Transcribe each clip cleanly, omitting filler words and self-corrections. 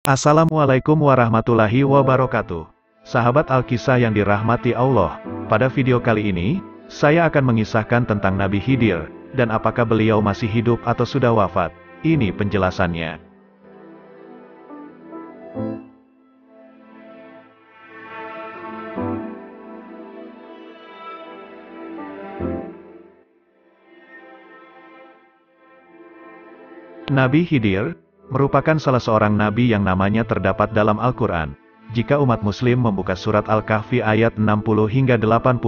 Assalamualaikum warahmatullahi wabarakatuh. Sahabat Alkisah yang dirahmati Allah, pada video kali ini, saya akan mengisahkan tentang Nabi Khidir, dan apakah beliau masih hidup atau sudah wafat. Ini penjelasannya. Nabi Khidir merupakan salah seorang nabi yang namanya terdapat dalam Al-Quran. Jika umat muslim membuka surat Al-Kahfi ayat 60 hingga 80,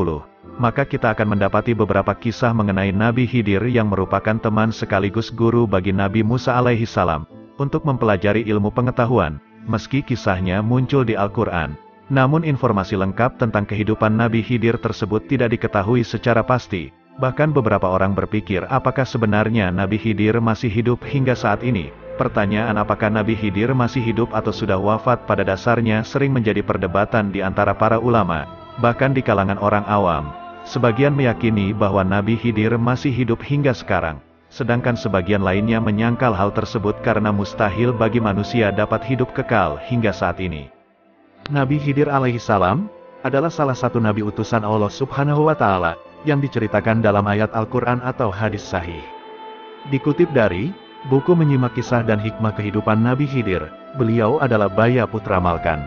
maka kita akan mendapati beberapa kisah mengenai Nabi Khidir yang merupakan teman sekaligus guru bagi Nabi Musa alaihi salam, untuk mempelajari ilmu pengetahuan. Meski kisahnya muncul di Al-Quran, namun informasi lengkap tentang kehidupan Nabi Khidir tersebut tidak diketahui secara pasti. Bahkan beberapa orang berpikir apakah sebenarnya Nabi Khidir masih hidup hingga saat ini. Pertanyaan apakah Nabi Khidir masih hidup atau sudah wafat pada dasarnya sering menjadi perdebatan di antara para ulama, bahkan di kalangan orang awam. Sebagian meyakini bahwa Nabi Khidir masih hidup hingga sekarang, sedangkan sebagian lainnya menyangkal hal tersebut karena mustahil bagi manusia dapat hidup kekal hingga saat ini. Nabi Khidir alaihi salam adalah salah satu nabi utusan Allah Subhanahu wa Ta'ala yang diceritakan dalam ayat Al-Quran atau hadis sahih. Dikutip dari buku Menyimak Kisah dan Hikmah Kehidupan Nabi Khidir, beliau adalah Baya Putra Malkan.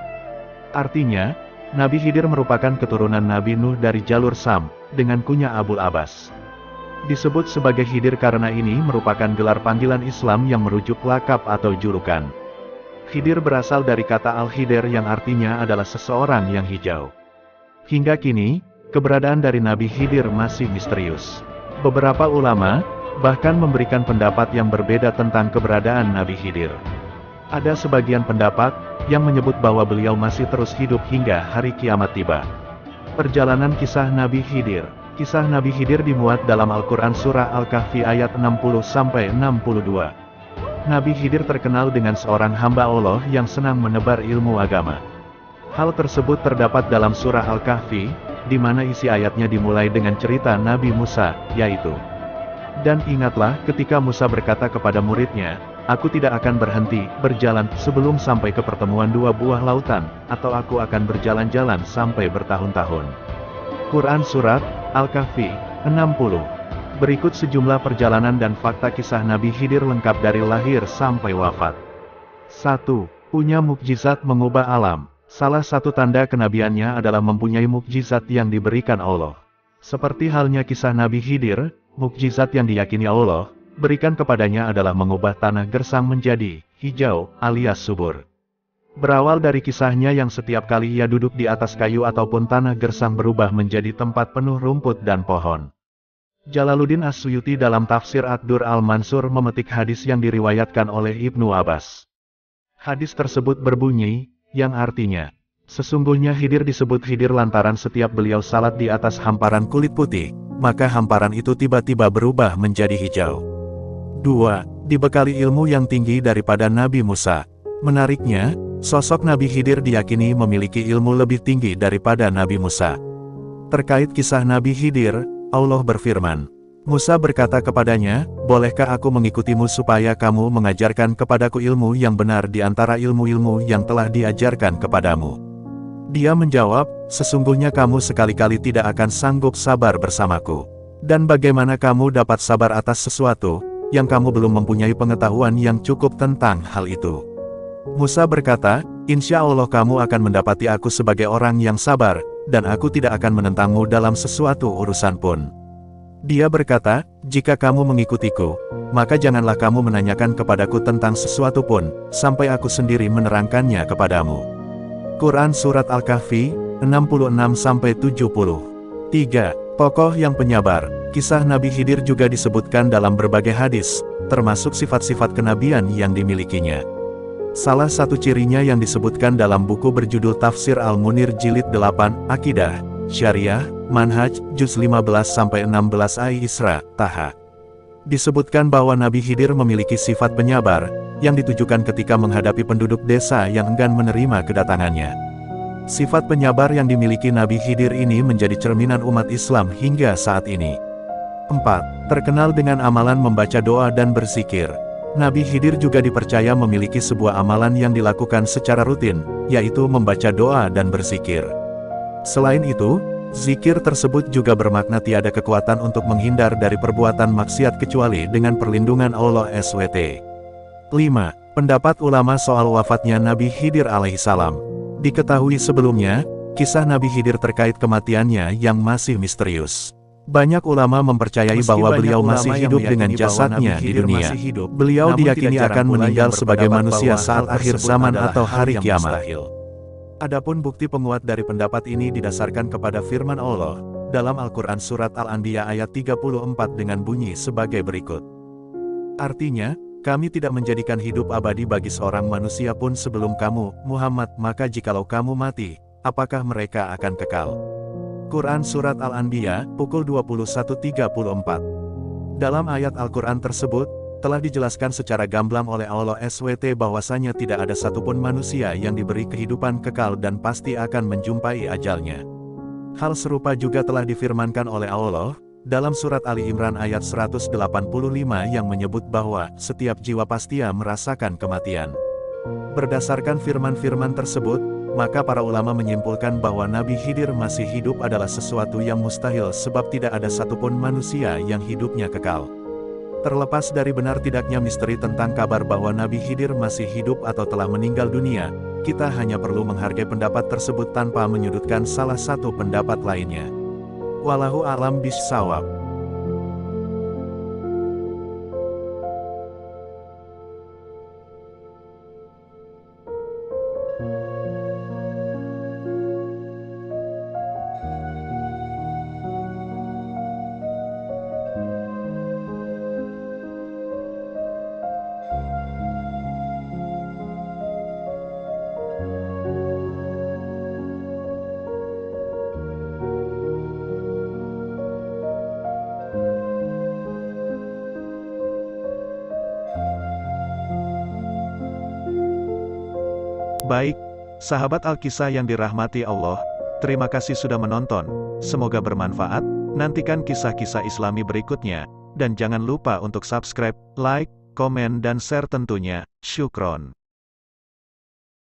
Artinya, Nabi Khidir merupakan keturunan Nabi Nuh dari jalur Sam, dengan kunyah Abul Abbas. Disebut sebagai Khidir karena ini merupakan gelar panggilan Islam yang merujuk lakap atau julukan. Khidir berasal dari kata Al-Khidir yang artinya adalah seseorang yang hijau. Hingga kini, keberadaan dari Nabi Khidir masih misterius. Beberapa ulama bahkan memberikan pendapat yang berbeda tentang keberadaan Nabi Khidir. Ada sebagian pendapat yang menyebut bahwa beliau masih terus hidup hingga hari kiamat tiba. Perjalanan kisah Nabi Khidir. Kisah Nabi Khidir dimuat dalam Al-Quran Surah Al-Kahfi ayat 60-62. Nabi Khidir terkenal dengan seorang hamba Allah yang senang menebar ilmu agama. Hal tersebut terdapat dalam Surah Al-Kahfi, di mana isi ayatnya dimulai dengan cerita Nabi Musa, yaitu, "Dan ingatlah ketika Musa berkata kepada muridnya, aku tidak akan berhenti berjalan sebelum sampai ke pertemuan dua buah lautan, atau aku akan berjalan-jalan sampai bertahun-tahun." Quran Surat Al-Kahfi 60. Berikut sejumlah perjalanan dan fakta kisah Nabi Khidir lengkap dari lahir sampai wafat. 1. Punya mukjizat mengubah alam. Salah satu tanda kenabiannya adalah mempunyai mukjizat yang diberikan Allah. Seperti halnya kisah Nabi Khidir, mukjizat yang diyakini Allah berikan kepadanya adalah mengubah tanah gersang menjadi hijau alias subur. Berawal dari kisahnya yang setiap kali ia duduk di atas kayu ataupun tanah gersang berubah menjadi tempat penuh rumput dan pohon. Jalaluddin As-Suyuti dalam tafsir Ad-Dur Al-Mansur memetik hadis yang diriwayatkan oleh Ibnu Abbas. Hadis tersebut berbunyi, yang artinya, sesungguhnya Khidir disebut Khidir lantaran setiap beliau salat di atas hamparan kulit putih, maka hamparan itu tiba-tiba berubah menjadi hijau. 2. Dibekali ilmu yang tinggi daripada Nabi Musa. Menariknya, sosok Nabi Khidir diyakini memiliki ilmu lebih tinggi daripada Nabi Musa. Terkait kisah Nabi Khidir, Allah berfirman, Musa berkata kepadanya, bolehkah aku mengikutimu supaya kamu mengajarkan kepadaku ilmu yang benar di antara ilmu-ilmu yang telah diajarkan kepadamu? Dia menjawab, sesungguhnya kamu sekali-kali tidak akan sanggup sabar bersamaku. Dan bagaimana kamu dapat sabar atas sesuatu, yang kamu belum mempunyai pengetahuan yang cukup tentang hal itu? Musa berkata, insya Allah kamu akan mendapati aku sebagai orang yang sabar, dan aku tidak akan menentangmu dalam sesuatu urusan pun. Dia berkata, jika kamu mengikutiku, maka janganlah kamu menanyakan kepadaku tentang sesuatu pun, sampai aku sendiri menerangkannya kepadamu. Quran Surat Al-Kahfi, 66-70. 3. Tokoh yang penyabar. Kisah Nabi Khidir juga disebutkan dalam berbagai hadis, termasuk sifat-sifat kenabian yang dimilikinya. Salah satu cirinya yang disebutkan dalam buku berjudul Tafsir Al-Munir Jilid 8, Akidah, Syariah, Manhaj, Juz 15-16 Al-Isra, Taha. Disebutkan bahwa Nabi Khidir memiliki sifat penyabar, yang ditujukan ketika menghadapi penduduk desa yang enggan menerima kedatangannya. Sifat penyabar yang dimiliki Nabi Khidir ini menjadi cerminan umat Islam hingga saat ini. 4. Terkenal dengan amalan membaca doa dan berzikir. Nabi Khidir juga dipercaya memiliki sebuah amalan yang dilakukan secara rutin, yaitu membaca doa dan berzikir. Selain itu, zikir tersebut juga bermakna tiada kekuatan untuk menghindar dari perbuatan maksiat kecuali dengan perlindungan Allah SWT. 5. Pendapat ulama soal wafatnya Nabi Khidir alaihissalam. Diketahui sebelumnya, kisah Nabi Khidir terkait kematiannya yang masih misterius. Banyak ulama mempercayai bahwa beliau masih hidup dengan jasadnya di dunia. Beliau diyakini akan meninggal sebagai manusia saat akhir zaman atau hari kiamat. Adapun bukti penguat dari pendapat ini didasarkan kepada firman Allah dalam Al-Quran Surat Al-Anbiya ayat 34 dengan bunyi sebagai berikut. Artinya, kami tidak menjadikan hidup abadi bagi seorang manusia pun sebelum kamu, Muhammad, maka jikalau kamu mati, apakah mereka akan kekal? Quran Surat Al-Anbiya, pukul 21.34. Dalam ayat Al-Quran tersebut, telah dijelaskan secara gamblang oleh Allah SWT bahwasanya tidak ada satupun manusia yang diberi kehidupan kekal dan pasti akan menjumpai ajalnya. Hal serupa juga telah difirmankan oleh Allah, dalam surat Ali Imran ayat 185 yang menyebut bahwa setiap jiwa pasti merasakan kematian. Berdasarkan firman-firman tersebut, maka para ulama menyimpulkan bahwa Nabi Khidir masih hidup adalah sesuatu yang mustahil sebab tidak ada satupun manusia yang hidupnya kekal. Terlepas dari benar tidaknya misteri tentang kabar bahwa Nabi Khidir masih hidup atau telah meninggal dunia, kita hanya perlu menghargai pendapat tersebut tanpa menyudutkan salah satu pendapat lainnya. Wallahu a'lam bishawab. Baik, sahabat Alkisah yang dirahmati Allah, terima kasih sudah menonton. Semoga bermanfaat. Nantikan kisah-kisah Islami berikutnya, dan jangan lupa untuk subscribe, like, komen dan share tentunya. Syukron.